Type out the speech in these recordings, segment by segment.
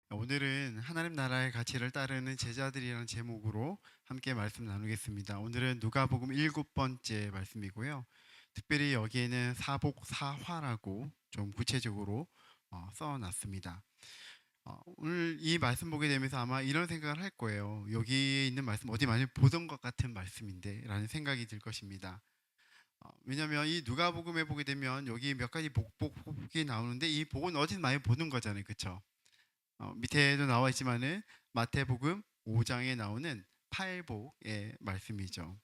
오늘은 하나님 나라의 가치를 따르는 제자들이라는 제목으로 함께 말씀 나누겠습니다. 오늘은 누가복음 7번째 말씀이고요. 특별히 여기에는 사복사화라고 좀 구체적으로 써놨습니다. 오늘 이 말씀 보게 되면서 아마 이런 생각을 할 거예요. 여기에 있는 말씀 어디 많이 보던 것 같은 말씀인데 라는 생각이 들 것입니다. 왜냐하면 이 누가복음에 보게 되면 여기 몇 가지 복이 나오는데 이 복은 어디 많이 보는 거잖아요. 그렇죠? 밑에도 나와 있지만은 마태복음 5장에 나오는 팔복의 말씀이죠.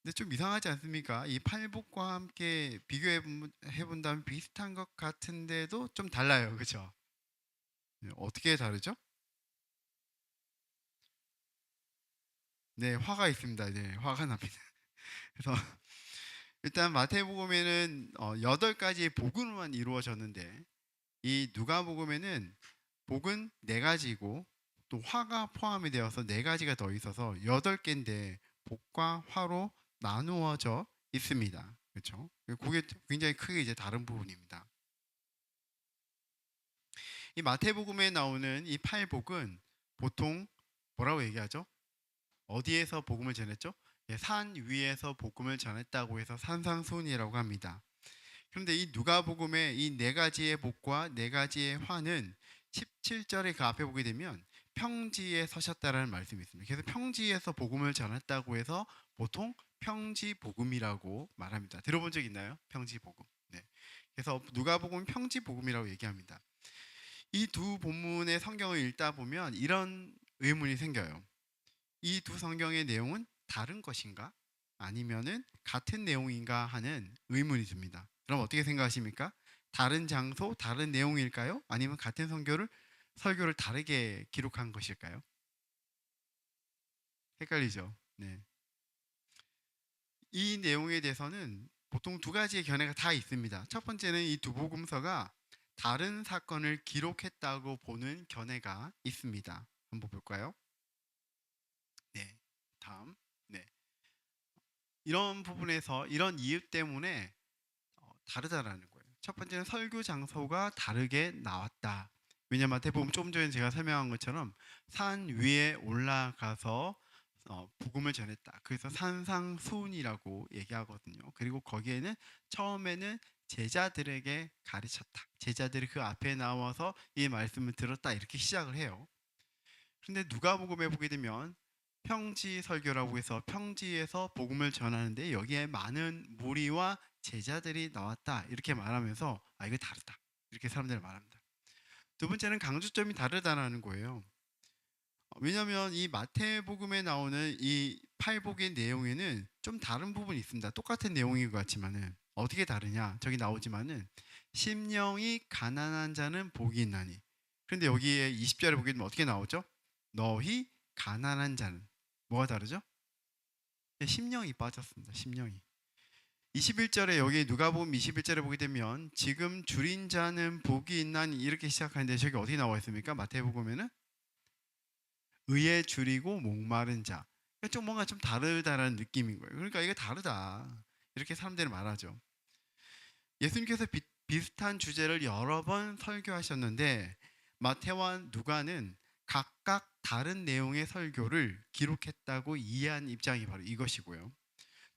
근데 좀 이상하지 않습니까? 이 팔복과 함께 비교해 본다면 비슷한 것 같은데도 좀 달라요. 그렇죠? 어떻게 다르죠? 네, 화가 있습니다. 네, 화가 납니다. 그래서 일단 마태복음에는 8가지의 복으로만 이루어졌는데 이 누가복음에는 복은 4가지고 또 화가 포함이 되어서 4가지가 더 있어서 8개인데 복과 화로 나누어져 있습니다. 그렇죠? 그게 굉장히 크게 이제 다른 부분입니다. 이 마태복음에 나오는 이 8복은 보통 뭐라고 얘기하죠? 어디에서 복음을 전했죠? 예, 산 위에서 복음을 전했다고 해서 산상수훈이라고 합니다. 그런데 이 누가복음의 이 4가지의 복과 4가지의 화는 17절에 그 앞에 보게 되면 평지에 서셨다라는 말씀이 있습니다. 그래서 평지에서 복음을 전했다고 해서 보통 평지복음이라고 말합니다. 들어본 적 있나요? 평지복음. 네. 그래서 누가복음 평지복음이라고 얘기합니다. 이 두 본문의 성경을 읽다 보면 이런 의문이 생겨요. 이 두 성경의 내용은 다른 것인가? 아니면은 같은 내용인가 하는 의문이 듭니다. 그럼 어떻게 생각하십니까? 다른 장소, 다른 내용일까요? 아니면 같은 설교를 다르게 기록한 것일까요? 헷갈리죠? 네. 이 내용에 대해서는 보통 2가지의 견해가 다 있습니다. 첫 번째는 이 두 복음서가 다른 사건을 기록했다고 보는 견해가 있습니다. 한번 볼까요? 네. 다음. 네. 이런 부분에서 이런 이유 때문에 다르다라는 거예요. 첫 번째는 설교 장소가 다르게 나왔다. 왜냐면 마태복음 조금 전에 제가 설명한 것처럼 산 위에 올라가서 복음을 전했다. 그래서 산상수훈이라고 얘기하거든요. 그리고 거기에는 처음에는 제자들에게 가르쳤다. 제자들이 그 앞에 나와서 이 말씀을 들었다. 이렇게 시작을 해요. 그런데 누가복음에 보게 되면 평지 설교라고 해서 평지에서 복음을 전하는데 여기에 많은 무리와 제자들이 나왔다 이렇게 말하면서 이거 다르다 이렇게 사람들이 말합니다. 두 번째는 강조점이 다르다라는 거예요. 왜냐하면 이 마태복음에 나오는 이 팔복의 내용에는 좀 다른 부분이 있습니다. 똑같은 내용인 것 같지만은 어떻게 다르냐? 저기 나오지만은 심령이 가난한 자는 복이 있나니. 그런데 여기에 20절에 보게 되면 어떻게 나오죠? 너희 가난한 자는 뭐가 다르죠? 심령이 빠졌습니다. 심령이. 21절에 여기 누가복음 21절에 보게 되면 지금 줄인 자는 복이 있나니 이렇게 시작하는데 저기 어떻게 나와 있습니까? 마태복음에는 의에 줄이고 목마른 자. 그러니까 좀 뭔가 좀 다르다라는 느낌인 거예요. 그러니까 이게 다르다. 이렇게 사람들이 말하죠. 예수님께서 비슷한 주제를 여러 번 설교하셨는데 마태와 누가는 각각 다른 내용의 설교를 기록했다고 이해한 입장이 바로 이것이고요.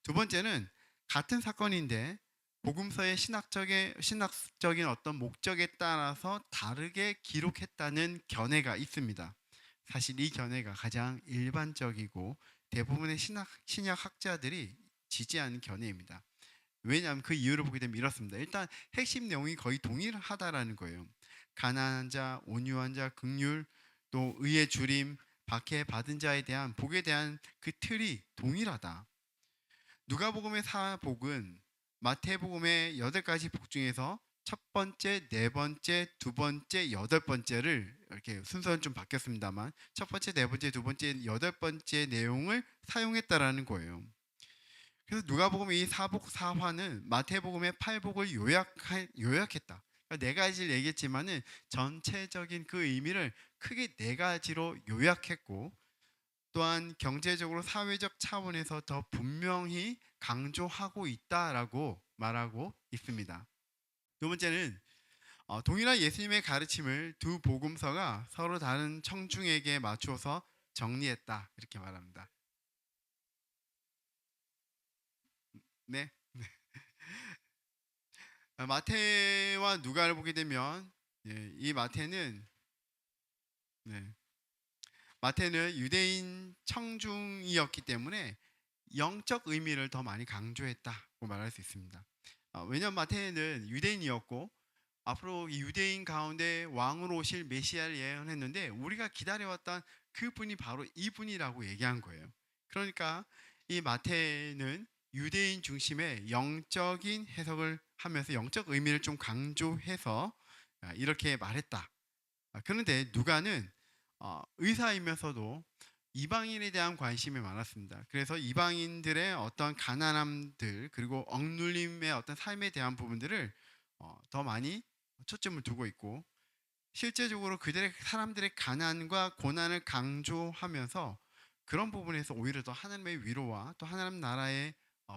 두 번째는 같은 사건인데 복음서의 신학적인 어떤 목적에 따라서 다르게 기록했다는 견해가 있습니다. 사실 이 견해가 가장 일반적이고 대부분의 신약 학자들이 지지하는 견해입니다. 왜냐하면 그 이유를 보게 되면 이렇습니다. 일단 핵심 내용이 거의 동일하다라는 거예요. 가난한 자, 온유한 자, 긍휼, 또 의의 주림, 박해 받은 자에 대한 복에 대한 그 틀이 동일하다. 누가복음의 사복은 마태복음의 8가지 복 중에서 첫 번째, 네 번째, 두 번째, 여덟 번째를 이렇게 순서는 좀 바뀌었습니다만 첫 번째, 네 번째, 두 번째, 여덟 번째 내용을 사용했다라는 거예요. 그래서 누가복음의 이 사복 사화는 마태복음의 팔복을 요약했다. 그러니까 4가지를 얘기했지만은 전체적인 그 의미를 크게 4가지로 요약했고 또한 경제적으로 사회적 차원에서 더 분명히 강조하고 있다라고 말하고 있습니다. 두 번째는 동일한 예수님의 가르침을 두 복음서가 서로 다른 청중에게 맞추어서 정리했다 이렇게 말합니다. 네. 마태와 누가를 보게 되면 이 네, 마태는 유대인 청중이었기 때문에 영적 의미를 더 많이 강조했다고 말할 수 있습니다. 왜냐하면 마태는 유대인이었고 앞으로 이 유대인 가운데 왕으로 오실 메시아를 예언했는데 우리가 기다려왔던 그분이 바로 이분이라고 얘기한 거예요. 그러니까 이 마태는 유대인 중심의 영적인 해석을 하면서 영적 의미를 좀 강조해서 이렇게 말했다. 그런데 누가는 의사이면서도 이방인에 대한 관심이 많았습니다. 그래서 이방인들의 어떤 가난함들 그리고 억눌림의 어떤 삶에 대한 부분들을 더 많이 초점을 두고 있고 실제적으로 그들의 사람들의 가난과 고난을 강조하면서 그런 부분에서 오히려 더 하나님의 위로와 또 하나님 나라의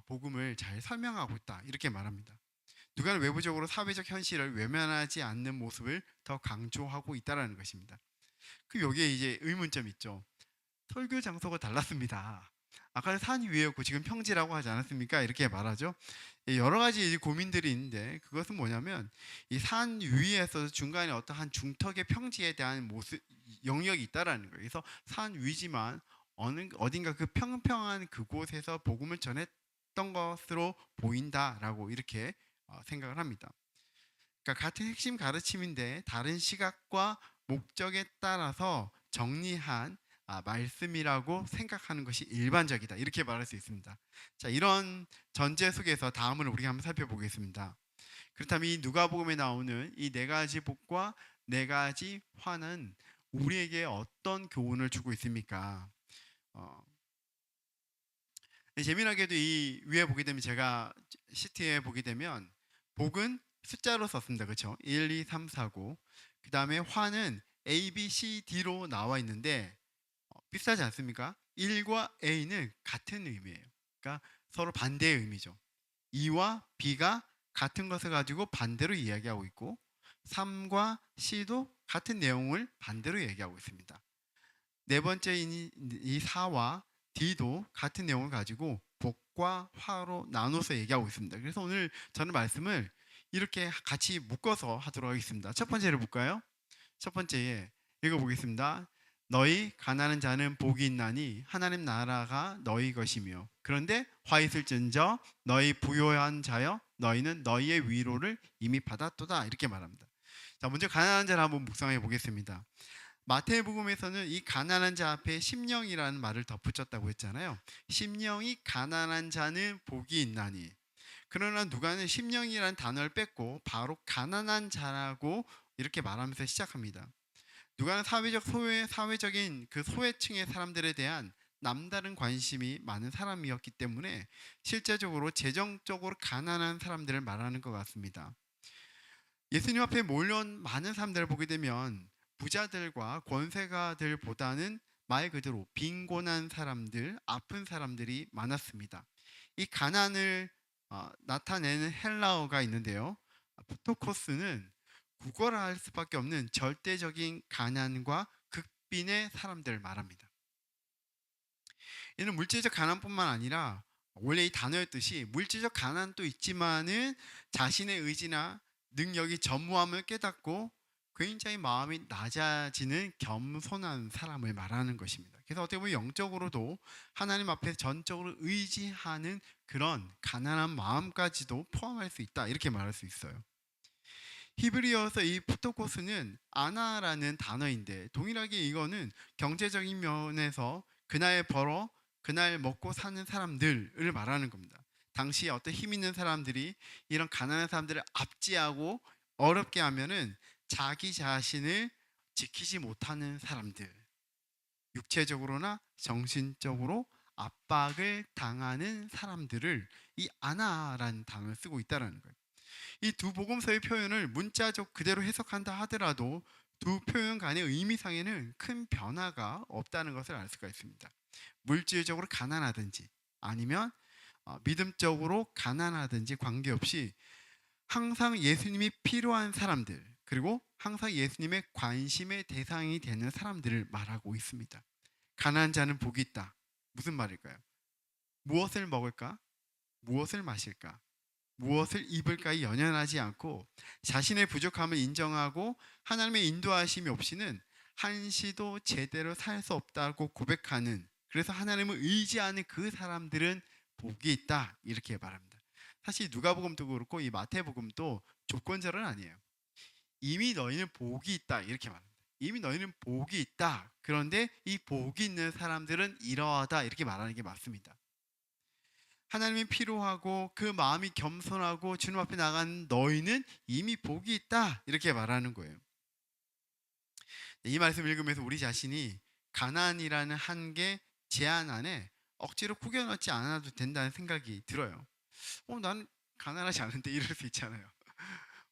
복음을 잘 설명하고 있다 이렇게 말합니다. 누가는 외부적으로 사회적 현실을 외면하지 않는 모습을 더 강조하고 있다는 것입니다. 그 여기에 이제 의문점이 있죠. 설교 장소가 달랐습니다. 아까는 산 위였고 지금 평지라고 하지 않았습니까? 이렇게 말하죠. 여러 가지 고민들이 있는데 그것은 뭐냐면 이 산 위에서 중간에 어떠한 중턱의 평지에 대한 모습 영역이 있다라는 거예요. 그래서 산 위지만 어딘가 그 평평한 그곳에서 복음을 전했던 것으로 보인다라고 이렇게 생각을 합니다. 그러니까 같은 핵심 가르침인데 다른 시각과 목적에 따라서 정리한 말씀이라고 생각하는 것이 일반적이다. 이렇게 말할 수 있습니다. 자, 이런 전제 속에서 다음을 우리가 한번 살펴보겠습니다. 그렇다면 이 누가복음에 나오는 이 네 가지 복과 네 가지 화는 우리에게 어떤 교훈을 주고 있습니까? 재미나게도 이 위에 보게 되면 제가 시트에 보게 되면 복은 숫자로 썼습니다. 그렇죠? 1, 2, 3, 4, 9. 그 다음에 화는 A, B, C, D로 나와 있는데 비슷하지 않습니까? 1과 A는 같은 의미예요. 그러니까 서로 반대의 의미죠. E와 B가 같은 것을 가지고 반대로 이야기하고 있고 3과 C도 같은 내용을 반대로 얘기하고 있습니다. 네 번째 이 4와 D도 같은 내용을 가지고 복과 화로 나눠서 얘기하고 있습니다. 그래서 오늘 저는 말씀을 이렇게 같이 묶어서 하도록 하겠습니다. 첫 번째를 볼까요? 첫 번째에 읽어보겠습니다. 너희 가난한 자는 복이 있나니 하나님 나라가 너희 것이며 그런데 화 있을진저 너희 부요한 자여 너희는 너희의 위로를 이미 받았도다 이렇게 말합니다. 자, 먼저 가난한 자를 한번 묵상해 보겠습니다. 마태복음에서는 이 가난한 자 앞에 심령이라는 말을 덧붙였다고 했잖아요. 심령이 가난한 자는 복이 있나니. 그러나 누가는 심령이라는 단어를 뺐고 바로 가난한 자라고 이렇게 말하면서 시작합니다. 누가는 사회적인 그 소외층의 사람들에 대한 남다른 관심이 많은 사람이었기 때문에 실제적으로 재정적으로 가난한 사람들을 말하는 것 같습니다. 예수님 앞에 몰려온 많은 사람들을 보게 되면 부자들과 권세가들보다는 말 그대로 빈곤한 사람들, 아픈 사람들이 많았습니다. 이 가난을 나타내는 헬라어가 있는데요. 프토코스는 구걸할 수밖에 없는 절대적인 가난과 극빈의 사람들을 말합니다. 이는 물질적 가난뿐만 아니라 원래 이 단어의 뜻이 물질적 가난도 있지만은 자신의 의지나 능력이 전무함을 깨닫고 굉장히 마음이 낮아지는 겸손한 사람을 말하는 것입니다. 그래서 어떻게 보면 영적으로도 하나님 앞에 전적으로 의지하는 그런 가난한 마음까지도 포함할 수 있다 이렇게 말할 수 있어요. 히브리어에서 이 푸토코스는 아나라는 단어인데 동일하게 이거는 경제적인 면에서 그날 벌어 그날 먹고 사는 사람들을 말하는 겁니다. 당시 어떤 힘 있는 사람들이 이런 가난한 사람들을 압제하고 어렵게 하면은 자기 자신을 지키지 못하는 사람들, 육체적으로나 정신적으로 압박을 당하는 사람들을 이 아나라는 단어를 쓰고 있다는 거예요. 이 두 복음서의 표현을 문자적 그대로 해석한다 하더라도 두 표현 간의 의미상에는 큰 변화가 없다는 것을 알 수가 있습니다. 물질적으로 가난하든지 아니면 믿음적으로 가난하든지 관계없이 항상 예수님이 필요한 사람들, 그리고 항상 예수님의 관심의 대상이 되는 사람들을 말하고 있습니다. 가난한 자는 복이 있다. 무슨 말일까요? 무엇을 먹을까? 무엇을 마실까? 무엇을 입을까에 연연하지 않고 자신의 부족함을 인정하고 하나님의 인도하심이 없이는 한시도 제대로 살 수 없다고 고백하는, 그래서 하나님을 의지하는 그 사람들은 복이 있다, 이렇게 말합니다. 사실 누가복음도 그렇고 이 마태복음도 조건절은 아니에요. 이미 너희는 복이 있다, 이렇게 말합니다. 이미 너희는 복이 있다. 그런데 이 복이 있는 사람들은 이러하다, 이렇게 말하는 게 맞습니다. 하나님이 필요하고 그 마음이 겸손하고 주님 앞에 나간 너희는 이미 복이 있다, 이렇게 말하는 거예요. 이 말씀 읽으면서 우리 자신이 가난이라는 한계 제한 안에 억지로 구겨 넣지 않아도 된다는 생각이 들어요. 나는 가난하지 않은데, 이럴 수 있잖아요.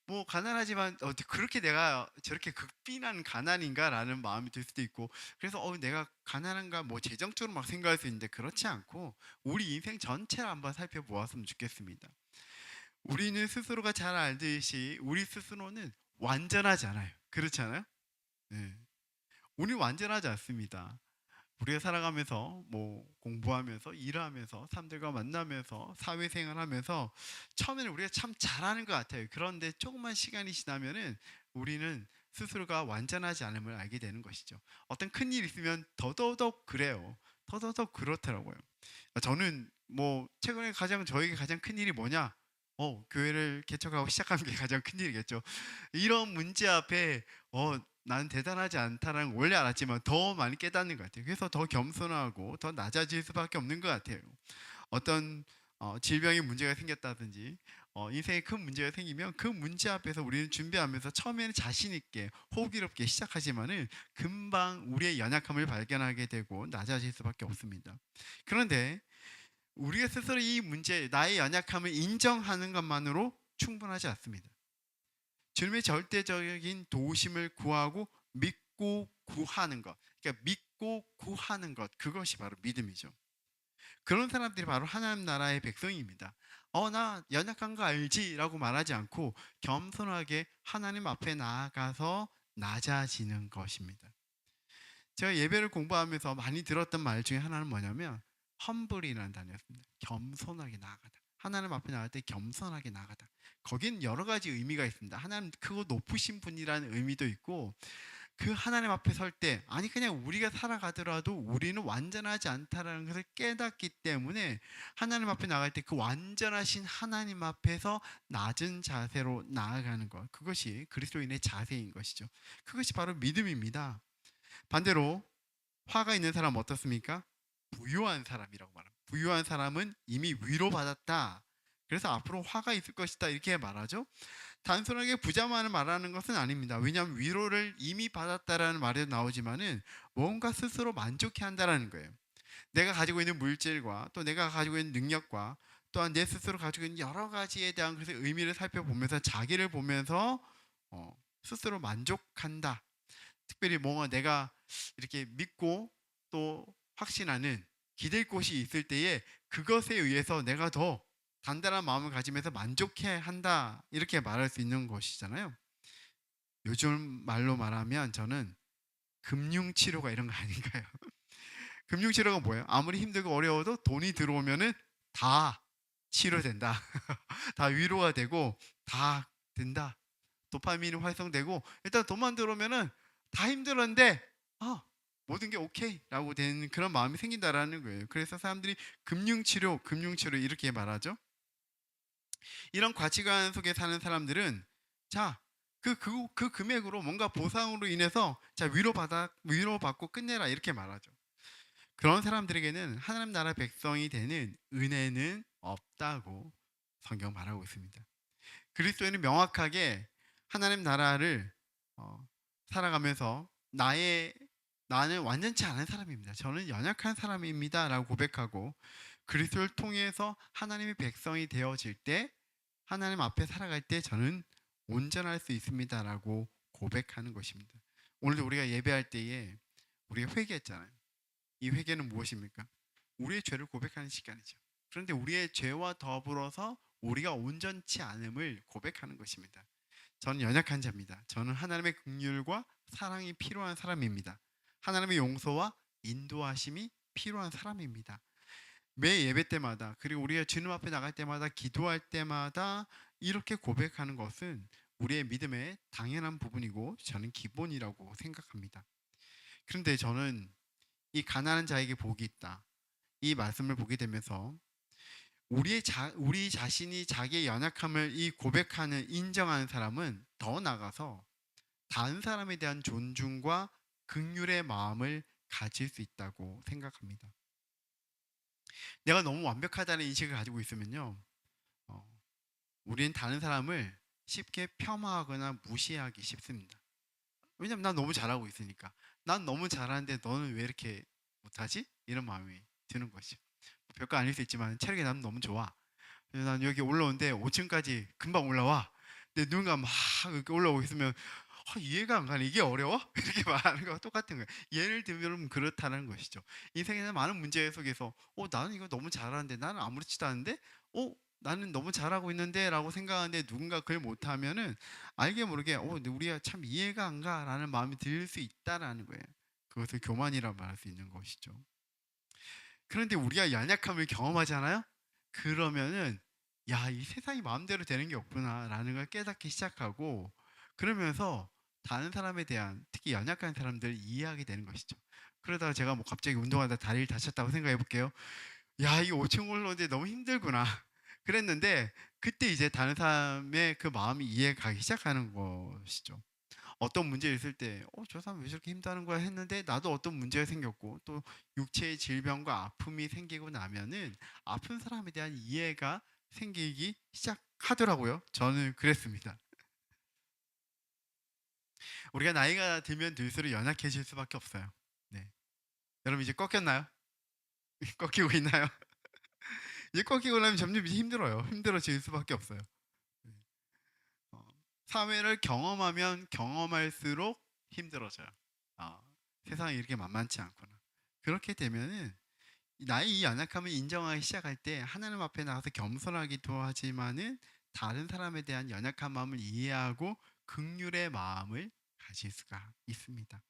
뭐 가난하지만 그렇게 내가 저렇게 극빈한 가난인가라는 마음이 들 수도 있고, 그래서 내가 가난한가 뭐 재정적으로 막 생각할 수 있는데, 그렇지 않고 우리 인생 전체를 한번 살펴보았으면 좋겠습니다. 우리는 스스로가 잘 알듯이 우리 스스로는 완전하지 않아요. 그렇지 않아요? 네. 우리 완전하지 않습니다. 우리가 살아가면서 뭐 공부하면서 일하면서 사람들과 만나면서 사회생활하면서 처음에는 우리가 참 잘하는 것 같아요. 그런데 조금만 시간이 지나면은 우리는 스스로가 완전하지 않음을 알게 되는 것이죠. 어떤 큰일 있으면 더더욱 그래요. 더더욱 그렇더라고요. 저는 뭐 최근에 저에게 가장 큰 일이 뭐냐? 교회를 개척하고 시작하는 게 가장 큰 일이겠죠. 이런 문제 앞에 나는 대단하지 않다라는 걸 원래 알았지만 더 많이 깨닫는 것 같아요. 그래서 더 겸손하고 더 낮아질 수밖에 없는 것 같아요. 어떤 질병의 문제가 생겼다든지 인생에 큰 문제가 생기면 그 문제 앞에서 우리는 준비하면서 처음에는 자신 있게 호기롭게 시작하지만은 금방 우리의 연약함을 발견하게 되고 낮아질 수밖에 없습니다. 그런데 우리가 스스로 이 문제, 나의 연약함을 인정하는 것만으로 충분하지 않습니다. 주님의 절대적인 도우심을 구하고 믿고 구하는 것, 그러니까 믿고 구하는 것, 그것이 바로 믿음이죠. 그런 사람들이 바로 하나님 나라의 백성입니다. 나 연약한 거 알지? 라고 말하지 않고 겸손하게 하나님 앞에 나아가서 낮아지는 것입니다. 제가 예배를 공부하면서 많이 들었던 말 중에 하나는 뭐냐면 험블이라는 단어였습니다. 겸손하게 나아가다. 하나님 앞에 나갈 때 겸손하게 나아가다. 거긴 여러 가지 의미가 있습니다. 하나님 크고 높으신 분이라는 의미도 있고, 그 하나님 앞에 설 때, 아니 그냥 우리가 살아가더라도 우리는 완전하지 않다라는 것을 깨닫기 때문에 하나님 앞에 나갈 때 그 완전하신 하나님 앞에서 낮은 자세로 나아가는 것, 그것이 그리스도인의 자세인 것이죠. 그것이 바로 믿음입니다. 반대로 화가 있는 사람은 어떻습니까? 부유한 사람이라고 말합니다. 부유한 사람은 이미 위로받았다. 그래서 앞으로 화가 있을 것이다, 이렇게 말하죠. 단순하게 부자만을 말하는 것은 아닙니다. 왜냐하면 위로를 이미 받았다라는 말이 나오지만은 뭔가 스스로 만족해 한다라는 거예요. 내가 가지고 있는 물질과 또 내가 가지고 있는 능력과 또한 내 스스로 가지고 있는 여러 가지에 대한 것의 의미를 살펴보면서 자기를 보면서 스스로 만족한다. 특별히 뭔가 내가 이렇게 믿고 또 확신하는 기댈 곳이 있을 때에 그것에 의해서 내가 더 단단한 마음을 가지면서 만족해 한다, 이렇게 말할 수 있는 것이잖아요. 요즘 말로 말하면 저는 금융치료가 이런 거 아닌가요? 금융치료가 뭐예요? 아무리 힘들고 어려워도 돈이 들어오면은 다 치료된다. 다 위로가 되고 다 된다. 도파민이 활성되고 일단 돈만 들어오면은 다 힘들었는데 모든 게 오케이라고 되는 그런 마음이 생긴다라는 거예요. 그래서 사람들이 금융치료 이렇게 말하죠. 이런 가치관 속에 사는 사람들은 자, 그 금액으로 뭔가 보상으로 인해서 자, 위로받고 끝내라, 이렇게 말하죠. 그런 사람들에게는 하나님 나라 백성이 되는 은혜는 없다고 성경 말하고 있습니다. 그리스도인은 명확하게 하나님 나라를 살아가면서 나는 완전치 않은 사람입니다. 저는 연약한 사람입니다. 라고 고백하고 그리스도를 통해서 하나님의 백성이 되어질 때, 하나님 앞에 살아갈 때 저는 온전할 수 있습니다. 라고 고백하는 것입니다. 오늘도 우리가 예배할 때에 우리가 회개했잖아요. 이 회개는 무엇입니까? 우리의 죄를 고백하는 시간이죠. 그런데 우리의 죄와 더불어서 우리가 온전치 않음을 고백하는 것입니다. 저는 연약한 자입니다. 저는 하나님의 긍휼과 사랑이 필요한 사람입니다. 하나님의 용서와 인도하심이 필요한 사람입니다. 매 예배 때마다, 그리고 우리가 주님 앞에 나갈 때마다, 기도할 때마다 이렇게 고백하는 것은 우리의 믿음의 당연한 부분이고 저는 기본이라고 생각합니다. 그런데 저는 이 가난한 자에게 복이 있다, 이 말씀을 보게 되면서 우리 자신이 자기의 연약함을 이 고백하는, 인정하는 사람은 더 나아가서 다른 사람에 대한 존중과 긍휼의 마음을 가질 수 있다고 생각합니다. 내가 너무 완벽하다는 인식을 가지고 있으면요, 어, 우리는 다른 사람을 쉽게 폄하하거나 무시하기 쉽습니다. 왜냐면 난 너무 잘하고 있으니까. 난 너무 잘하는데 너는 왜 이렇게 못하지? 이런 마음이 드는 것이죠. 별거 아닐 수 있지만 체력이 나는 너무 좋아. 그래서 난 여기 올라오는데 5층까지 금방 올라와. 근데 누군가 막 이렇게 올라오고 있으면 이해가 안 가네. 이게 어려워? 이렇게 말하는 거와 똑같은 거예요. 예를 들면 그렇다는 것이죠. 인생에는 많은 문제 속에서 나는 이거 너무 잘하는데, 나는 아무렇지도 않은데 나는 너무 잘하고 있는데 라고 생각하는데 누군가 그걸 못하면은 알게 모르게 근데 우리가 참 이해가 안 가라는 마음이 들 수 있다라는 거예요. 그것을 교만이라 말할 수 있는 것이죠. 그런데 우리가 연약함을 경험하잖아요. 그러면은 이 세상이 마음대로 되는 게 없구나라는 걸 깨닫기 시작하고, 그러면서 다른 사람에 대한, 특히 연약한 사람들을 이해하게 되는 것이죠. 그러다가 제가 뭐 갑자기 운동하다 다리를 다쳤다고 생각해 볼게요. 이 5층 올라오는데 너무 힘들구나. 그랬는데 그때 이제 다른 사람의 그 마음이 이해가기 시작하는 것이죠. 어떤 문제 있을 때 저 사람 왜 저렇게 힘드는 거야 했는데 나도 어떤 문제가 생겼고, 또 육체의 질병과 아픔이 생기고 나면은 아픈 사람에 대한 이해가 생기기 시작하더라고요. 저는 그랬습니다. 우리가 나이가 들면 들수록 연약해질 수밖에 없어요. 네. 여러분 이제 꺾였나요? 꺾이고 있나요? 이제 꺾이고 나면 점점 이제 힘들어질 수밖에 없어요. 네. 어, 사회를 경험하면 경험할수록 힘들어져요. 아, 세상이 이렇게 만만치 않구나. 그렇게 되면은 나의 이 연약함을 인정하기 시작할 때 하나님 앞에 나가서 겸손하기도 하지만은 다른 사람에 대한 연약한 마음을 이해하고 긍휼의 마음을 가질 수가 있습니다.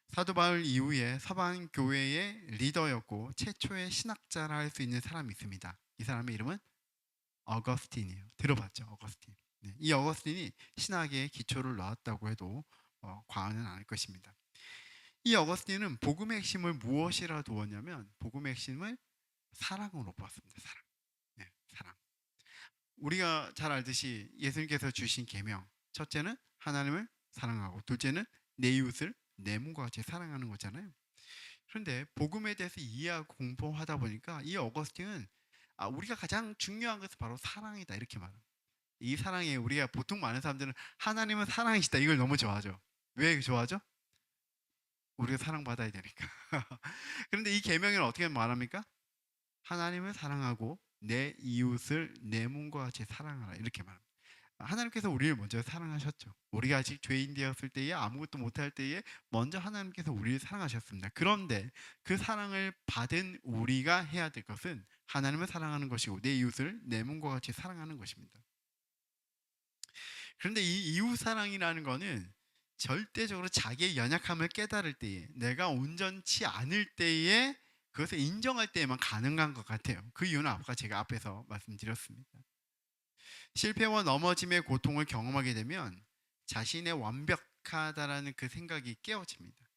사도 바울 이후에 서방 교회의 리더였고 최초의 신학자라 할 수 있는 사람이 있습니다. 이 사람의 이름은 어거스틴이에요. 들어봤죠, 어거스틴. 네, 이 어거스틴이 신학의 기초를 놓았다고 해도 과언은 아닐 것입니다. 이 어거스틴은 복음의 핵심을 무엇이라 두었냐면 복음의 핵심을 사랑으로 보았습니다. 사랑. 네, 사랑. 우리가 잘 알듯이 예수님께서 주신 계명, 첫째는 하나님을 사랑하고, 둘째는 내 이웃을 내 몸과 같이 사랑하는 거잖아요. 그런데 복음에 대해서 이해하고 공부하다 보니까 이 어거스틴은 우리가 가장 중요한 것은 바로 사랑이다 이렇게 말합니다. 이 사랑에 우리가 보통 많은 사람들은 하나님은 사랑이시다 이걸 너무 좋아하죠. 왜 좋아하죠? 우리가 사랑받아야 되니까. 그런데 이 계명에는 어떻게 말합니까? 하나님을 사랑하고 내 이웃을 내 몸과 같이 사랑하라 이렇게 말합니다. 하나님께서 우리를 먼저 사랑하셨죠. 우리가 아직 죄인 되었을 때에, 아무것도 못할 때에 먼저 하나님께서 우리를 사랑하셨습니다. 그런데 그 사랑을 받은 우리가 해야 될 것은 하나님을 사랑하는 것이고 내 이웃을 내 몸과 같이 사랑하는 것입니다. 그런데 이 이웃 사랑이라는 거는 절대적으로 자기의 연약함을 깨달을 때에, 내가 온전치 않을 때에, 그것을 인정할 때에만 가능한 것 같아요. 그 이유는 아까 제가 앞에서 말씀드렸습니다. 실패와 넘어짐의 고통을 경험하게 되면 자신의 완벽하다라는 그 생각이 깨어집니다.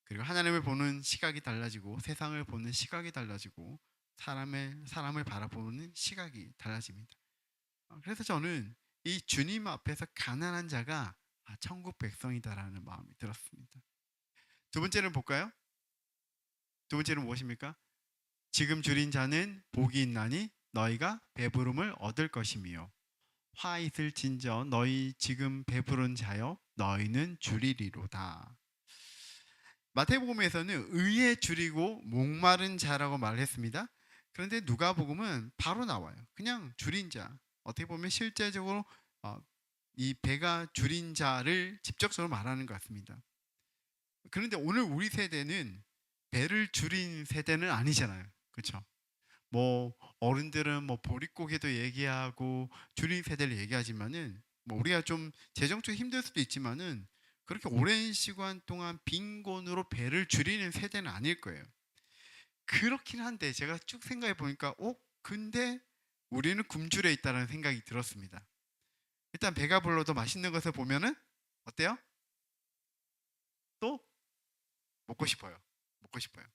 그리고 하나님을 보는 시각이 달라지고, 세상을 보는 시각이 달라지고, 사람을 바라보는 시각이 달라집니다. 그래서 저는 이 주님 앞에서 가난한 자가 천국 백성이다라는 마음이 들었습니다. 두 번째는 볼까요? 두 번째는 무엇입니까? 지금 줄인 자는 복이 있나니 너희가 배부름을 얻을 것이며, 화 있을 진저 너희 지금 배부른 자여 너희는 줄이리로다. 마태복음에서는 의에 줄이고 목마른 자라고 말했습니다. 그런데 누가복음은 바로 나와요. 그냥 줄인 자. 어떻게 보면 실제적으로 이 배가 줄인 자를 직접적으로 말하는 것 같습니다. 그런데 오늘 우리 세대는 배를 줄인 세대는 아니잖아요. 그렇죠? 뭐 어른들은 뭐 보릿고개도 얘기하고 줄인 세대를 얘기하지만은 뭐 우리가 좀 재정적으로 힘들 수도 있지만은 그렇게 오랜 시간 동안 빈곤으로 배를 줄이는 세대는 아닐 거예요. 그렇긴 한데 제가 쭉 생각해 보니까 근데 우리는 굶주려 있다는 생각이 들었습니다. 일단 배가 불러도 맛있는 것을 보면은 어때요? 또 먹고 싶어요. 먹고 싶어요.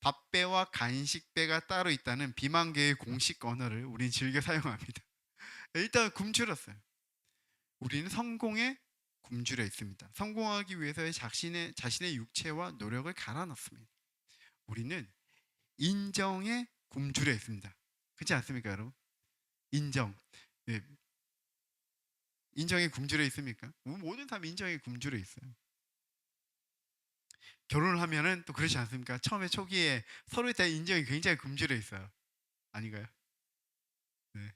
밥배와 간식배가 따로 있다는 비만계의 공식 언어를 우린 즐겨 사용합니다. 일단 굶주렸어요. 우리는 성공에 굶주려 있습니다. 성공하기 위해서의 자신의 육체와 노력을 갈아 넣습니다. 우리는 인정에 굶주려 있습니다. 그렇지 않습니까, 여러분? 인정. 예, 인정에 굶주려 있습니까? 모든 사람이 인정에 굶주려 있어요. 결혼을 하면은 또 그렇지 않습니까? 처음에 초기에 서로에 대한 인정이 굉장히 굶주려 있어요. 아닌가요? 네.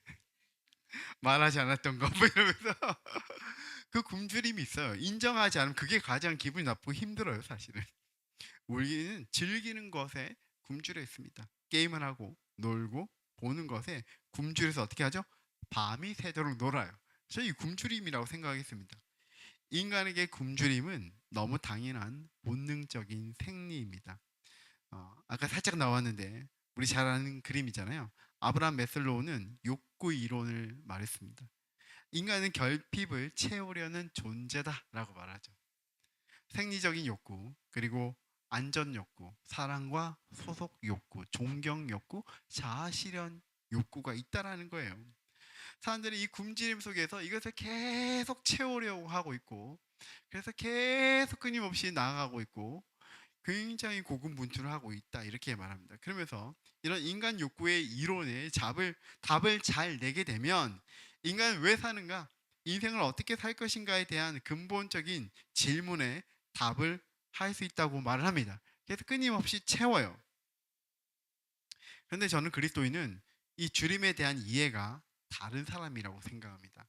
말하지 않았던 거 뭐 이러면서 그 굶주림이 있어요. 인정하지 않으면 그게 가장 기분이 나쁘고 힘들어요, 사실은. 우리는 즐기는 것에 굶주려 있습니다. 게임을 하고 놀고 보는 것에 굶주려서 어떻게 하죠? 밤이 새도록 놀아요. 저는 이 굶주림이라고 생각하겠습니다. 인간에게 굶주림은 너무 당연한 본능적인 생리입니다. 아까 살짝 나왔는데 우리 잘 아는 그림이잖아요. 아브라함 메슬로우는 욕구 이론을 말했습니다. 인간은 결핍을 채우려는 존재다라고 말하죠. 생리적인 욕구, 그리고 안전 욕구, 사랑과 소속 욕구, 존경 욕구, 자아 실현 욕구가 있다라는 거예요. 사람들이 이 굶주림 속에서 이것을 계속 채우려고 하고 있고, 그래서 계속 끊임없이 나아가고 있고, 굉장히 고군분투를 하고 있다 이렇게 말합니다. 그러면서 이런 인간 욕구의 이론에 답을 잘 내게 되면 인간은 왜 사는가? 인생을 어떻게 살 것인가에 대한 근본적인 질문에 답을 할 수 있다고 말을 합니다. 그래서 끊임없이 채워요. 그런데 저는 그리스도인은 이 주림에 대한 이해가 다른 사람이라고 생각합니다.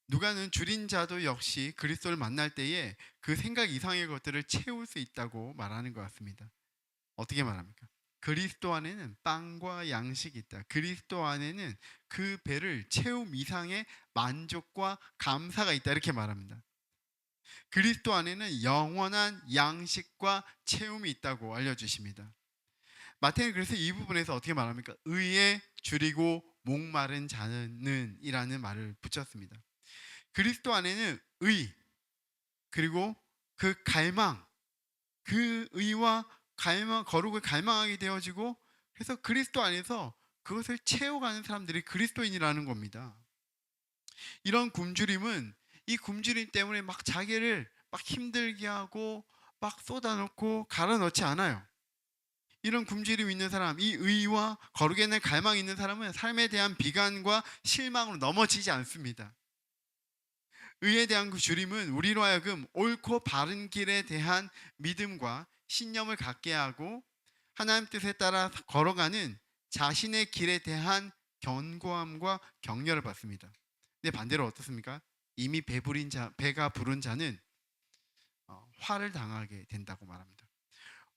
누가는 줄인 자도 역시 그리스도를 만날 때에 그 생각 이상의 것들을 채울 수 있다고 말하는 것 같습니다. 어떻게 말합니까? 그리스도 안에는 빵과 양식이 있다. 그리스도 안에는 그 배를 채움 이상의 만족과 감사가 있다. 이렇게 말합니다. 그리스도 안에는 영원한 양식과 채움이 있다고 알려주십니다. 마태는 그래서 이 부분에서 어떻게 말합니까? 의에 줄이고 목마른 자는 이라는 말을 붙였습니다. 그리스도 안에는 의, 그리고 그 갈망, 그 의와 거룩을 갈망하게 되어지고, 그래서 그리스도 안에서 그것을 채워가는 사람들이 그리스도인이라는 겁니다. 이런 굶주림은 이 굶주림 때문에 막 자기를 막 힘들게 하고 막 쏟아놓고 갈아 넣지 않아요. 이런 굶주림 있는 사람, 이 의와 거룩에 대한 갈망이 있는 사람은 삶에 대한 비관과 실망으로 넘어지지 않습니다. 의에 대한 그 주림은 우리로 하여금 옳고 바른 길에 대한 믿음과 신념을 갖게 하고 하나님 뜻에 따라 걸어가는 자신의 길에 대한 견고함과 격려를 받습니다. 근데 반대로 어떻습니까? 이미 배가 부른 자는 화를 당하게 된다고 말합니다.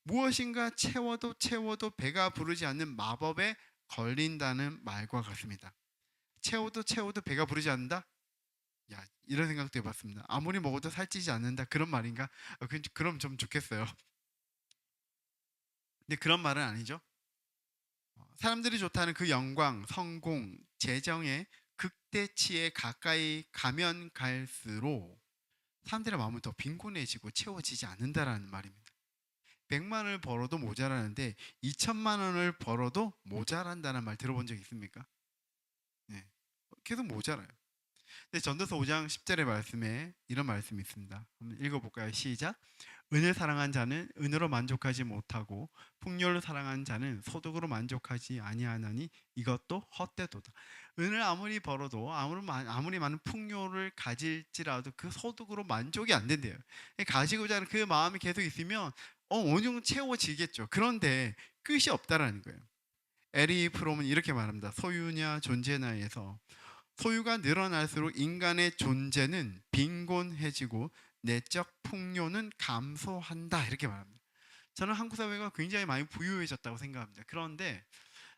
무엇인가 채워도 배가 부르지 않는 마법에 걸린다는 말과 같습니다. 채워도 배가 부르지 않는다? 야, 이런 생각도 해봤습니다. 아무리 먹어도 살찌지 않는다. 그런 말인가? 그럼 좀 좋겠어요. 근데 그런 말은 아니죠. 사람들이 좋다는 그 영광, 성공, 재정의 극대치에 가까이 가면 갈수록 사람들의 마음은 더 빈곤해지고 채워지지 않는다라는 말입니다. 100만 원을 벌어도 모자라는데 2천만 원을 벌어도 모자란다는 말 들어본 적 있습니까? 네. 계속 모자라요. 근데 전도서 5장 10절의 말씀에 이런 말씀이 있습니다. 한번 읽어볼까요? 시작. 은을 사랑한 자는 은으로 만족하지 못하고 풍요를 사랑한 자는 소득으로 만족하지 아니하나니 이것도 헛되도다. 은을 아무리 벌어도 아무리 많은 풍요를 가질지라도 그 소득으로 만족이 안 된대요. 가지고자 하는 그 마음이 계속 있으면 어느 정도 채워지겠죠. 그런데 끝이 없다라는 거예요. 에리 프롬은 이렇게 말합니다. 소유냐 존재냐에서 소유가 늘어날수록 인간의 존재는 빈곤해지고 내적 풍요는 감소한다 이렇게 말합니다. 저는 한국 사회가 굉장히 많이 부유해졌다고 생각합니다. 그런데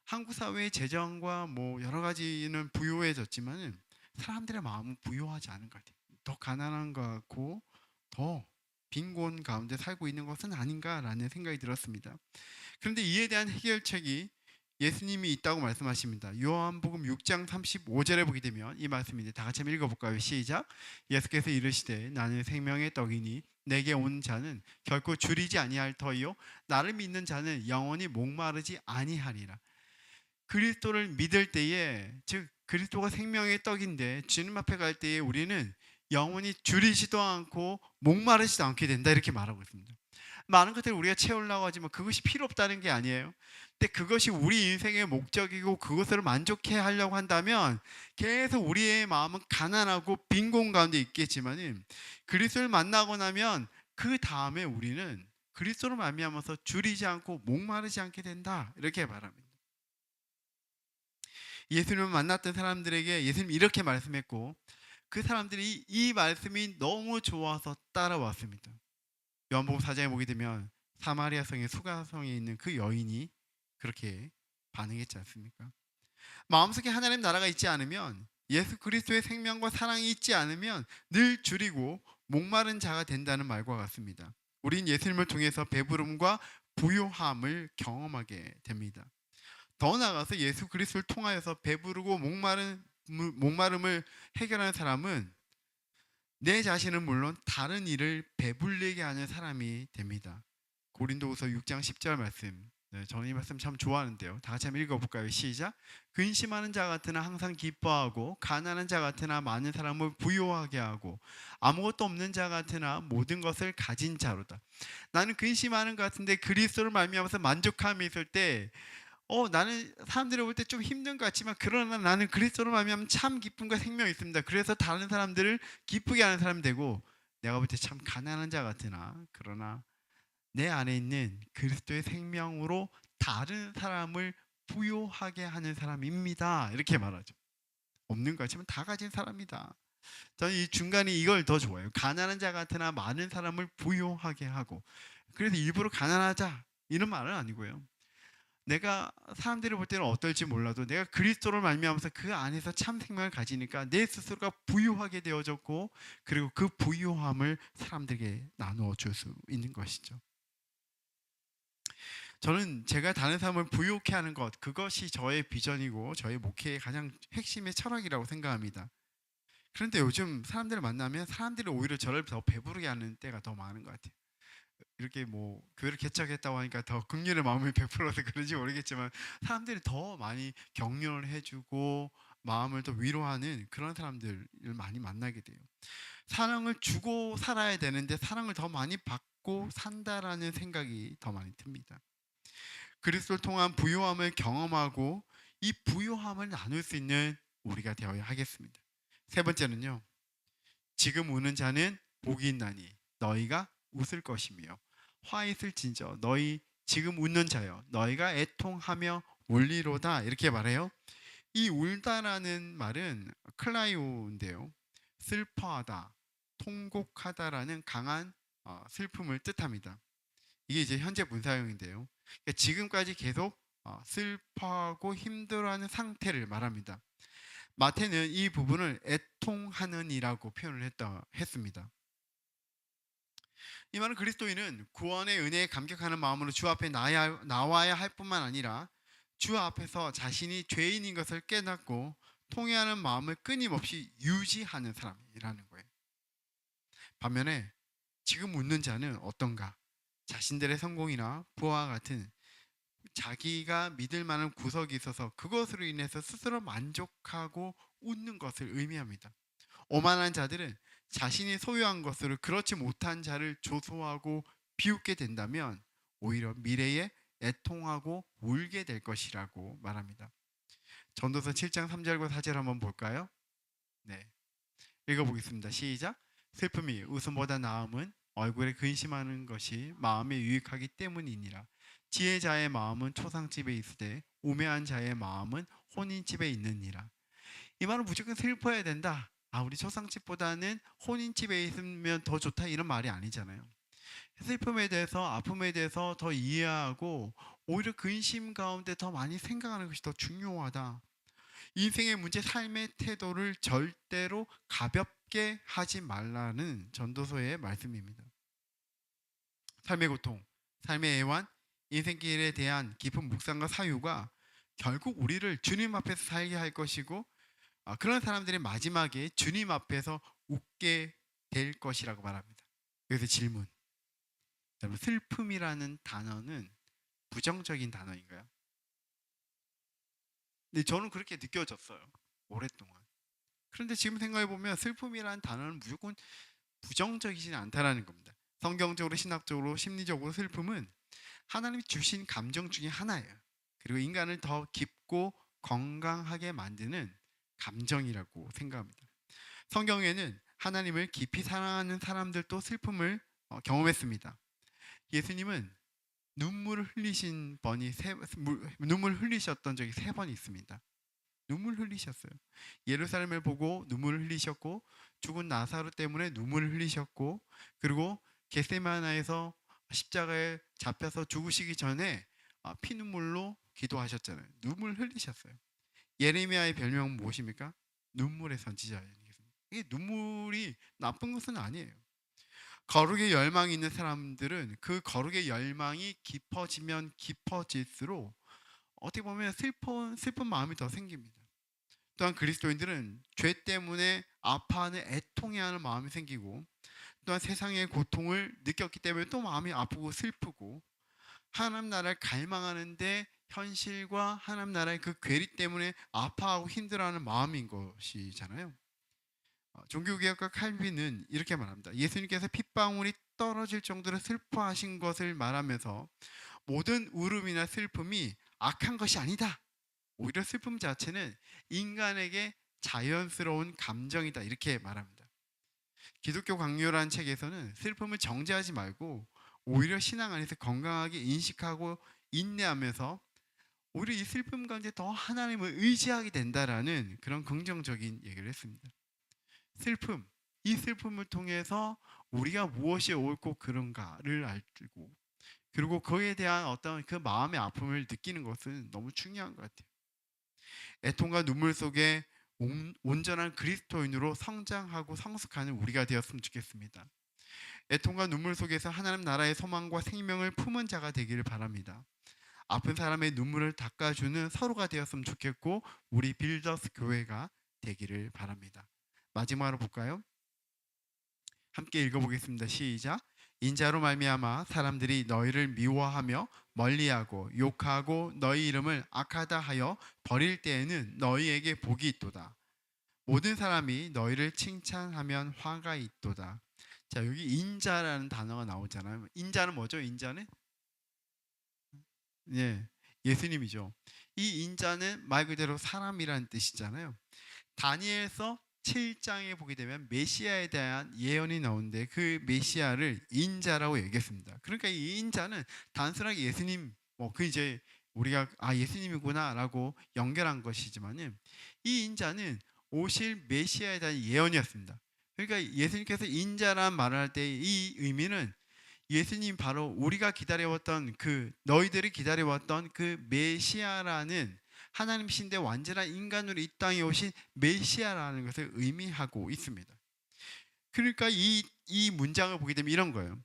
한국 사회의 재정과 뭐 여러 가지는 부유해졌지만은 사람들의 마음은 부유하지 않은 것 같아요. 더 가난한 것 같고 더 빈곤 가운데 살고 있는 것은 아닌가라는 생각이 들었습니다. 그런데 이에 대한 해결책이 예수님이 있다고 말씀하십니다. 요한복음 6장 35절에 보게 되면 이 말씀인데 다 같이 한번 읽어볼까요? 시작. 예수께서 이르시되 나는 생명의 떡이니 내게 온 자는 결코 줄이지 아니할 터이요 나를 믿는 자는 영원히 목마르지 아니하리라. 그리스도를 믿을 때에, 즉 그리스도가 생명의 떡인데 주님 앞에 갈 때에 우리는 영원히 줄이지도 않고 목마르지도 않게 된다, 이렇게 말하고 있습니다. 많은 것들을 우리가 채우려고 하지만 그것이 필요 없다는 게 아니에요. 근데 그것이 우리 인생의 목적이고 그것을 만족해 하려고 한다면 계속 우리의 마음은 가난하고 빈곤 가운데 있겠지만 그리스도를 만나고 나면 그 다음에 우리는 그리스도로 말미암아서 줄이지 않고 목마르지 않게 된다, 이렇게 말합니다. 예수님을 만났던 사람들에게 예수님이 이렇게 말씀했고 그 사람들이 이 말씀이 너무 좋아서 따라왔습니다. 요한복음 4장에 보게 되면 사마리아 성의 수가성에 있는 그 여인이 그렇게 반응했지 않습니까? 마음속에 하나님 나라가 있지 않으면, 예수 그리스도의 생명과 사랑이 있지 않으면 늘 줄이고 목마른 자가 된다는 말과 같습니다. 우린 예수님을 통해서 배부름과 부요함을 경험하게 됩니다. 더 나아가서 예수 그리스도를 통하여서 배부르고 목마름을 해결하는 사람은 내 자신은 물론 다른 이를 배불리게 하는 사람이 됩니다. 고린도후서 6장 10절 말씀. 네, 저는 이 말씀 참 좋아하는데요. 다 같이 한번 읽어볼까요? 시작. 근심하는 자 같으나 항상 기뻐하고 가난한 자 같으나 많은 사람을 부유하게 하고 아무것도 없는 자 같으나 모든 것을 가진 자로다. 나는 근심하는 것 같은데 그리스도를 말미암아서 만족함이 있을 때 나는 사람들이 볼 때 좀 힘든 것 같지만 그러나 나는 그리스도로 말미암아 참 기쁨과 생명이 있습니다. 그래서 다른 사람들을 기쁘게 하는 사람이 되고, 내가 볼 때 참 가난한 자 같으나 그러나 내 안에 있는 그리스도의 생명으로 다른 사람을 부요하게 하는 사람입니다, 이렇게 말하죠. 없는 것 같지만 다 가진 사람이다. 저는 이 중간에 이걸 더 좋아해요. 가난한 자 같으나 많은 사람을 부요하게 하고. 그래서 일부러 가난하자 이런 말은 아니고요. 내가 사람들이 볼 때는 어떨지 몰라도 내가 그리스도를 말미암아서 그 안에서 참 생명을 가지니까 내 스스로가 부유하게 되어졌고, 그리고 그 부유함을 사람들에게 나누어 줄 수 있는 것이죠. 저는 제가 다른 사람을 부유케 하는 것, 그것이 저의 비전이고 저의 목회의 가장 핵심의 철학이라고 생각합니다. 그런데 요즘 사람들을 만나면 사람들이 오히려 저를 더 배부르게 하는 때가 더 많은 것 같아요. 이렇게 뭐 교회를 개척했다고 하니까 더 긍휼의 마음을 베풀어서 그런지 모르겠지만 사람들이 더 많이 격려를 해주고 마음을 더 위로하는 그런 사람들을 많이 만나게 돼요. 사랑을 주고 살아야 되는데 사랑을 더 많이 받고 산다라는 생각이 더 많이 듭니다. 그리스도를 통한 부요함을 경험하고 이 부요함을 나눌 수 있는 우리가 되어야 하겠습니다. 세 번째는요, 지금 우는 자는 복이 있나니 너희가 웃을 것이며 화 있을 진저 너희 지금 웃는 자여 너희가 애통하며 울리로다, 이렇게 말해요. 이 울다라는 말은 클라이오인데요, 슬퍼하다, 통곡하다라는 강한 슬픔을 뜻합니다. 이게 이제 현재 분사형인데요. 그러니까 지금까지 계속 슬퍼하고 힘들어하는 상태를 말합니다. 마태는 이 부분을 애통하는이라고 표현을 했습니다. 이 말은 그리스도인은 구원의 은혜에 감격하는 마음으로 주 앞에 나와야 할 뿐만 아니라 주 앞에서 자신이 죄인인 것을 깨닫고 통회하는 마음을 끊임없이 유지하는 사람이라는 거예요. 반면에 지금 웃는 자는 어떤가? 자신들의 성공이나 부와 같은 자기가 믿을 만한 구석이 있어서 그것으로 인해서 스스로 만족하고 웃는 것을 의미합니다. 오만한 자들은 자신이 소유한 것으로 그렇지 못한 자를 조소하고 비웃게 된다면 오히려 미래에 애통하고 울게 될 것이라고 말합니다. 전도서 7장 3절과 4절 한번 볼까요? 네, 읽어보겠습니다. 시작. 슬픔이 웃음보다 나음은 얼굴에 근심하는 것이 마음에 유익하기 때문이니라. 지혜자의 마음은 초상집에 있으되 우매한 자의 마음은 혼인집에 있느니라. 이 말은 무조건 슬퍼야 된다, 우리 초상집보다는 혼인집에 있으면 더 좋다, 이런 말이 아니잖아요. 슬픔에 대해서, 아픔에 대해서 더 이해하고 오히려 근심 가운데 더 많이 생각하는 것이 더 중요하다. 인생의 문제, 삶의 태도를 절대로 가볍게 하지 말라는 전도서의 말씀입니다. 삶의 고통, 삶의 애환, 인생길에 대한 깊은 묵상과 사유가 결국 우리를 주님 앞에서 살게 할 것이고, 그런 사람들이 마지막에 주님 앞에서 웃게 될 것이라고 말합니다. 그래서 질문, 여러분, 슬픔이라는 단어는 부정적인 단어인가요? 근데 저는 그렇게 느껴졌어요, 오랫동안. 그런데 지금 생각해 보면 슬픔이라는 단어는 무조건 부정적이지 않다라는 겁니다. 성경적으로, 신학적으로, 심리적으로 슬픔은 하나님이 주신 감정 중에 하나예요. 그리고 인간을 더 깊고 건강하게 만드는 감정이라고 생각합니다. 성경에는 하나님을 깊이 사랑하는 사람들도 슬픔을 경험했습니다. 예수님은 눈물 흘리셨던 적이 3번 있습니다. 눈물 흘리셨어요. 예루살렘을 보고 눈물을 흘리셨고, 죽은 나사로 때문에 눈물을 흘리셨고, 그리고 겟세마나에서 십자가에 잡혀서 죽으시기 전에 피눈물로 기도하셨잖아요. 눈물 흘리셨어요. 예레미야의 별명은 무엇입니까? 눈물의 선지자예요. 이게 눈물이 나쁜 것은 아니에요. 거룩의 열망이 있는 사람들은 그 거룩의 열망이 깊어지면 깊어질수록 어떻게 보면 슬픈 마음이 더 생깁니다. 또한 그리스도인들은 죄 때문에 아파하는, 애통해하는 마음이 생기고, 또한 세상의 고통을 느꼈기 때문에 또 마음이 아프고 슬프고, 하나님 나라를 갈망하는데 현실과 하나님 나라의 그 괴리 때문에 아파하고 힘들어하는 마음인 것이잖아요. 종교개혁가 칼빈은 이렇게 말합니다. 예수님께서 핏방울이 떨어질 정도로 슬퍼하신 것을 말하면서 모든 울음이나 슬픔이 악한 것이 아니다, 오히려 슬픔 자체는 인간에게 자연스러운 감정이다, 이렇게 말합니다. 기독교 강요라는 책에서는 슬픔을 정죄하지 말고 오히려 신앙 안에서 건강하게 인식하고 인내하면서 오히려 이 슬픔 가운데 더 하나님을 의지하게 된다라는 그런 긍정적인 얘기를 했습니다. 이 슬픔을 통해서 우리가 무엇이 옳고 그른가를 알고, 그리고 그에 대한 어떤 그 마음의 아픔을 느끼는 것은 너무 중요한 것 같아요. 애통과 눈물 속에 온전한 그리스도인으로 성장하고 성숙하는 우리가 되었으면 좋겠습니다. 애통과 눈물 속에서 하나님 나라의 소망과 생명을 품은 자가 되기를 바랍니다. 아픈 사람의 눈물을 닦아주는 서로가 되었으면 좋겠고, 우리 빌더스 교회가 되기를 바랍니다. 마지막으로 볼까요? 함께 읽어보겠습니다. 시작. 인자로 말미암아 사람들이 너희를 미워하며 멀리하고 욕하고 너희 이름을 악하다 하여 버릴 때에는 너희에게 복이 있도다. 모든 사람이 너희를 칭찬하면 화가 있도다. 자, 여기 인자라는 단어가 나오잖아요. 인자는 뭐죠? 인자는 예수님이죠. 이 인자는 말 그대로 사람이라는 뜻이잖아요. 다니엘서 7장에 보게 되면 메시아에 대한 예언이 나오는데 그 메시아를 인자라고 얘기했습니다. 그러니까 이 인자는 단순하게 예수님, 그 이제 우리가 예수님이구나라고 연결한 것이지만은, 이 인자는 오실 메시아에 대한 예언이었습니다. 그러니까 예수님께서 인자란 말을 할 때 이 의미는 예수님, 바로 우리가 기다려왔던 너희들이 기다려왔던 그 메시아라는 하나님이신데 완전한 인간으로 이 땅에 오신 메시아라는 것을 의미하고 있습니다. 그러니까 이 문장을 보게 되면 이런 거예요.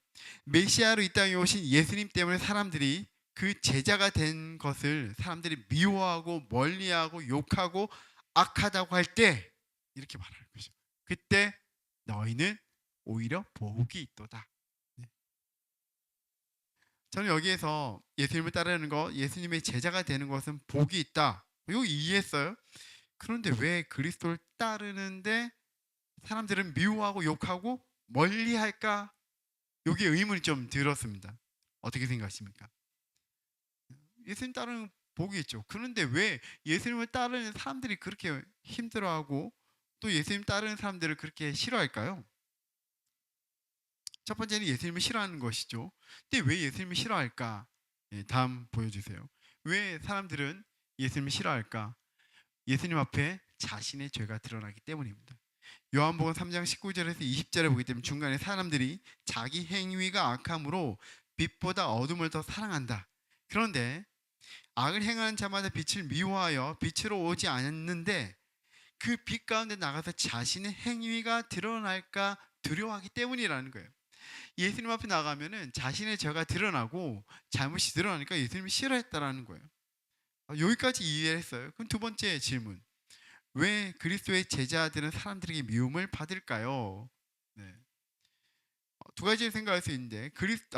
메시아로 이 땅에 오신 예수님 때문에 사람들이 그 제자가 된 것을 사람들이 미워하고 멀리하고 욕하고 악하다고 할 때 이렇게 말하는 거죠. 그때 너희는 오히려 복이 있도다. 저는 여기에서 예수님을 따르는 것, 예수님의 제자가 되는 것은 복이 있다, 이거 이해했어요. 그런데 왜 그리스도를 따르는데 사람들은 미워하고 욕하고 멀리할까? 여기에 의문이 좀 들었습니다. 어떻게 생각하십니까? 예수님 따르는 복이 있죠. 그런데 왜 예수님을 따르는 사람들이 그렇게 힘들어하고 또 예수님 따르는 사람들을 그렇게 싫어할까요? 첫 번째는 예수님을 싫어하는 것이죠. 근데 왜 예수님을 싫어할까? 다음 보여주세요. 왜 사람들은 예수님을 싫어할까? 예수님 앞에 자신의 죄가 드러나기 때문입니다. 요한복음 3장 19절에서 20절에 보기 때문에 중간에 사람들이 자기 행위가 악함으로 빛보다 어둠을 더 사랑한다. 그런데 악을 행하는 자마다 빛을 미워하여 빛으로 오지 않았는데 그 빛 가운데 나가서 자신의 행위가 드러날까 두려워하기 때문이라는 거예요. 예수님 앞에 나가면은 자신의 죄가 드러나고 잘못이 드러나니까 예수님이 싫어했다라는 거예요. 여기까지 이해를 했어요. 그럼 두 번째 질문. 왜 그리스도의 제자들은 사람들에게 미움을 받을까요? 네. 두 가지를 생각할 수 있는데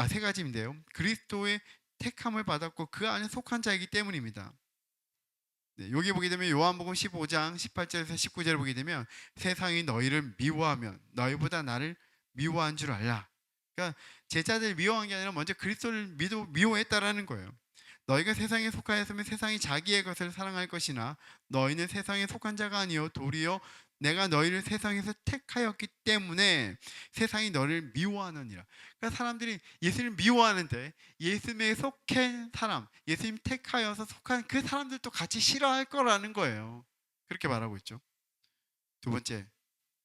세 가지인데요. 그리스도의 택함을 받았고 그 안에 속한 자이기 때문입니다. 네, 여기 보게 되면 요한복음 15장 18절에서 19절을 보게 되면 세상이 너희를 미워하면 너희보다 나를 미워한 줄 알라. 그러니까 제자들 미워한 게 아니라 먼저 그리스도를 미워했다라는 거예요. 너희가 세상에 속하였으면 세상이 자기의 것을 사랑할 것이나 너희는 세상에 속한 자가 아니요 도리어 내가 너희를 세상에서 택하였기 때문에 세상이 너를 미워하느니라. 그러니까 사람들이 예수님을 미워하는데 예수님에 속한 사람, 예수님 택하여서 속한 그 사람들도 같이 싫어할 거라는 거예요. 그렇게 말하고 있죠. 두 번째,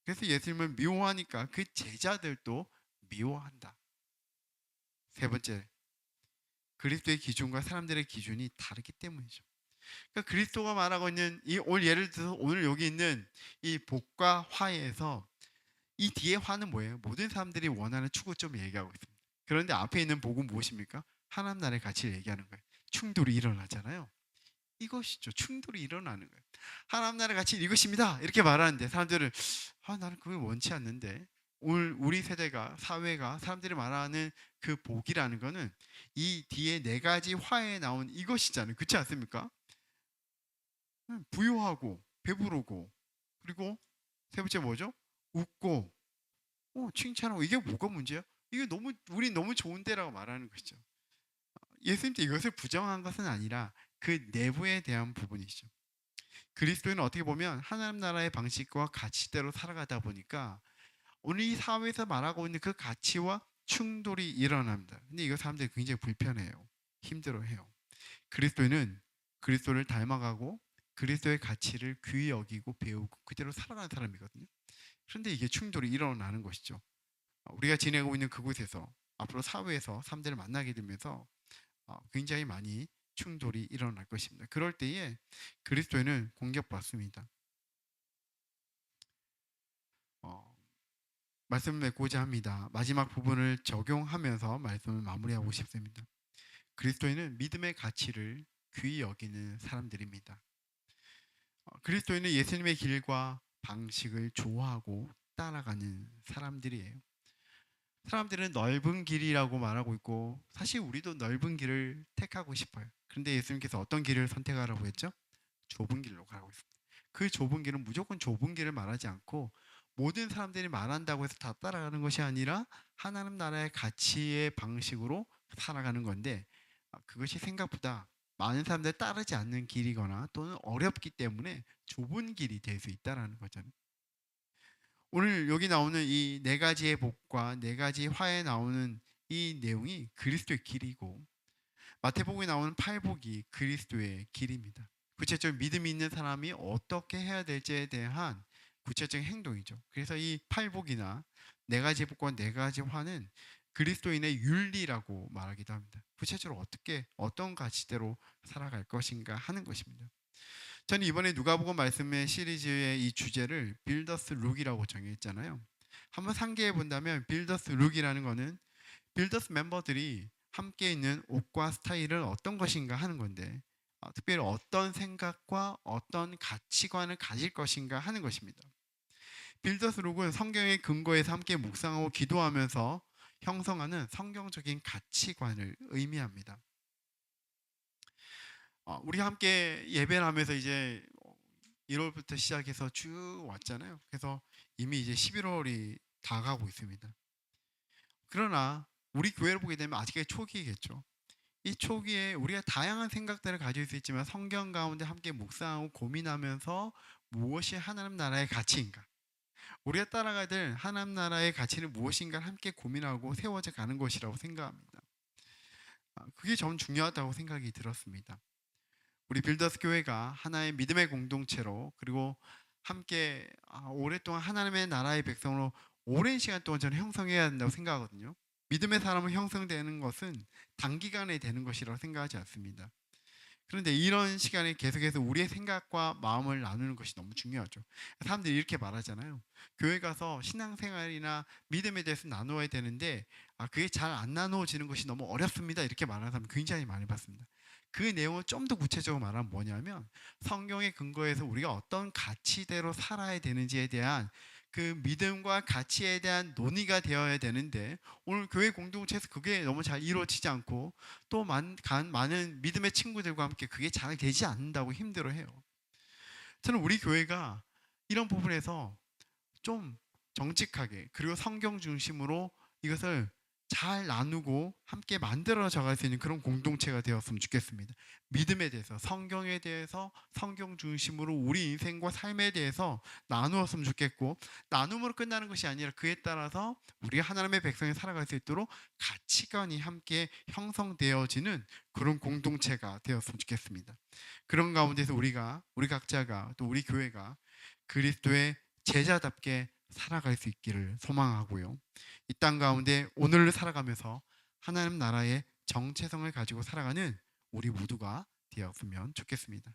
그래서 예수님을 미워하니까 그 제자들도 미워한다. 세 번째, 그리스도의 기준과 사람들의 기준이 다르기 때문이죠. 그러니까 그리스도가 말하고 있는 오늘 예를 들어서 오늘 여기 있는 이 복과 화에서 이 뒤에 화는 뭐예요? 모든 사람들이 원하는 추구점을 얘기하고 있습니다. 그런데 앞에 있는 복은 무엇입니까? 하나님 나라의 가치를 얘기하는 거예요. 충돌이 일어나잖아요. 이것이죠. 충돌이 일어나는 거예요. 하나님 나라의 가치 이것입니다. 이렇게 말하는데 사람들은 나는 그걸 원치 않는데 오늘 우리 세대가 사회가 사람들이 말하는 그 복이라는 거는 이 뒤에 네 가지 화에 나온 이것이잖아요. 그렇지 않습니까? 부유하고 배부르고 그리고 세 번째 뭐죠? 웃고 칭찬하고 이게 뭐가 문제야? 이게 너무 우리 너무 좋은데라고 말하는 것이죠. 예수님도 이것을 부정한 것은 아니라 그 내부에 대한 부분이죠. 그리스도인은 어떻게 보면 하나님 나라의 방식과 가치대로 살아가다 보니까 오늘 이 사회에서 말하고 있는 그 가치와 충돌이 일어납니다. 근데 이거 사람들이 굉장히 불편해요. 힘들어해요. 그리스도인은 그리스도를 닮아가고 그리스도의 가치를 귀히 여기고 배우고 그대로 살아가는 사람이거든요. 그런데 이게 충돌이 일어나는 것이죠. 우리가 지내고 있는 그곳에서 앞으로 사회에서 사람들을 만나게 되면서 굉장히 많이 충돌이 일어날 것입니다. 그럴 때에 그리스도인은 공격받습니다. 말씀을 맺고자 합니다. 마지막 부분을 적용하면서 말씀을 마무리하고 싶습니다. 그리스도인은 믿음의 가치를 귀히 여기는 사람들입니다. 그리스도인은 예수님의 길과 방식을 좋아하고 따라가는 사람들이에요. 사람들은 넓은 길이라고 말하고 있고 사실 우리도 넓은 길을 택하고 싶어요. 그런데 예수님께서 어떤 길을 선택하라고 했죠? 좁은 길로 가고 있습니다. 그 좁은 길은 무조건 좁은 길을 말하지 않고 모든 사람들이 말한다고 해서 다 따라가는 것이 아니라 하나님 나라의 가치의 방식으로 살아가는 건데 그것이 생각보다 많은 사람들이 따르지 않는 길이거나 또는 어렵기 때문에 좁은 길이 될 수 있다는 거잖아요. 오늘 여기 나오는 이 네 가지의 복과 네 가지 화에 나오는 이 내용이 그리스도의 길이고 마태복음에 나오는 팔복이 그리스도의 길입니다. 구체적으로 믿음이 있는 사람이 어떻게 해야 될지에 대한 구체적인 행동이죠. 그래서 이 팔복이나 네 가지 복과 네 가지 화는 그리스도인의 윤리라고 말하기도 합니다. 구체적으로 어떻게 어떤 가치대로 살아갈 것인가 하는 것입니다. 저는 이번에 누가복음 말씀의 시리즈의 이 주제를 빌더스 룩이라고 정했잖아요. 한번 상기해 본다면 빌더스 룩이라는 거는 빌더스 멤버들이 함께 있는 옷과 스타일은 어떤 것인가 하는 건데 특별히 어떤 생각과 어떤 가치관을 가질 것인가 하는 것입니다. 빌더스 룩은 성경의 근거에서 함께 묵상하고 기도하면서 형성하는 성경적인 가치관을 의미합니다. 우리 함께 예배를 하면서 이제 1월부터 시작해서 쭉 왔잖아요. 그래서 이미 이제 11월이 다 가고 있습니다. 그러나 우리 교회를 보게 되면 아직까지 초기겠죠. 이 초기에 우리가 다양한 생각들을 가질 수 있지만 성경 가운데 함께 묵상하고 고민하면서 무엇이 하나님 나라의 가치인가? 우리가 따라가야 될 하나님 나라의 가치는 무엇인가를 함께 고민하고 세워져 가는 것이라고 생각합니다. 그게 전 중요하다고 생각이 들었습니다. 우리 빌더스 교회가 하나의 믿음의 공동체로 그리고 함께 오랫동안 하나님의 나라의 백성으로 오랜 시간 동안 저는 형성해야 된다고 생각하거든요. 믿음의 사람을 형성되는 것은 단기간에 되는 것이라고 생각하지 않습니다. 그런데 이런 시간에 계속해서 우리의 생각과 마음을 나누는 것이 너무 중요하죠. 사람들이 이렇게 말하잖아요. 교회 가서 신앙생활이나 믿음에 대해서 나누어야 되는데 그게 잘 안 나누어지는 것이 너무 어렵습니다. 이렇게 말하는 사람 굉장히 많이 봤습니다. 그 내용을 좀 더 구체적으로 말하면 뭐냐면 성경의 근거에서 우리가 어떤 가치대로 살아야 되는지에 대한 그 믿음과 가치에 대한 논의가 되어야 되는데 오늘 교회 공동체에서 그게 너무 잘 이루어지지 않고 또 많은 믿음의 친구들과 함께 그게 잘 되지 않는다고 힘들어해요. 저는 우리 교회가 이런 부분에서 좀 정직하게 그리고 성경 중심으로 이것을 잘 나누고 함께 만들어져 갈 수 있는 그런 공동체가 되었으면 좋겠습니다. 믿음에 대해서, 성경에 대해서 성경 중심으로 우리 인생과 삶에 대해서 나누었으면 좋겠고, 나눔으로 끝나는 것이 아니라 그에 따라서 우리가 하나님의 백성이 살아갈 수 있도록 가치관이 함께 형성되어지는 그런 공동체가 되었으면 좋겠습니다. 그런 가운데서 우리 각자가 또 우리 교회가 그리스도의 제자답게 살아갈 수 있기를 소망하고요. 이 땅 가운데 오늘을 살아가면서 하나님 나라의 정체성을 가지고 살아가는 우리 모두가 되었으면 좋겠습니다.